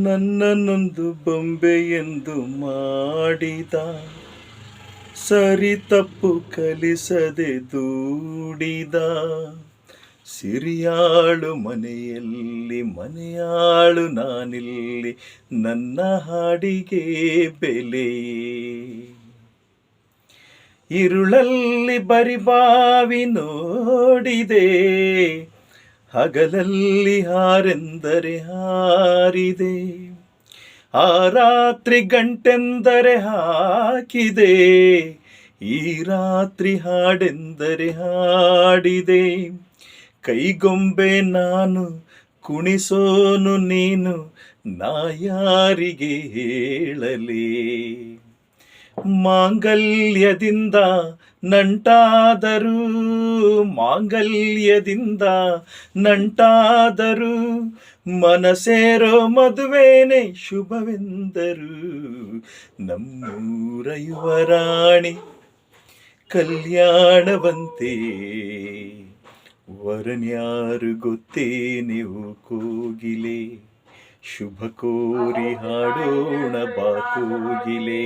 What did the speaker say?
ನನ್ನನ್ನೊಂದು ಬೊಂಬೆಯೆಂದು ಮಾಡಿದ, ಸರಿ ತಪ್ಪು ಕಲಿಸದೆ ದೂಡಿದ. ಸಿರಿಯಾಳು ಮನೆಯಲ್ಲಿ, ಮನೆಯಾಳು ನಾನಿಲ್ಲಿ, ನನ್ನ ಹಾಡಿಗೆ ಬೆಲೆಯೇ. ഇരുളಲ್ಲಿ ಬರಿಬಾವಿ ನೋಡಿದೆ, ಹಗಲಲ್ಲಿ ಹಾರೆಂದರೆ ಹಾರಿದೆ. ಆ ರಾತ್ರಿ ಗಂಟೆಂದರೆ ಹಾಕಿದೆ, ಈ ರಾತ್ರಿ ಹಾಡೆಂದರೆ ಹಾಡಿದೆ. ಕೈಗೊಂಬೆ ನಾನು, ಕುಣಿಸೋನು ನೀನು, ನಾ ಯಾರಿಗೆ ಹೇಳಲಿ. ಮಾಂಗಲ್ಯದಿಂದ ನಂಟಾದರೂ, ಮಾಂಗಲ್ಯದಿಂದ ನಂಟಾದರೂ, ಮನಸೇರೋ ಮದುವೆನೇ ಶುಭವೆಂದರು. ನಮ್ಮೂರ ಯುವರಾಣಿ ಕಲ್ಯಾಣವಂತೆ, ವರನ್ಯಾರು ಗೊತ್ತೇ ನೀವು ಕೋಗಿಲೆ. ಶುಭ ಕೋರಿ ಹಾಡೋಣ ಬಾ ಕೋಗಿಲೆ.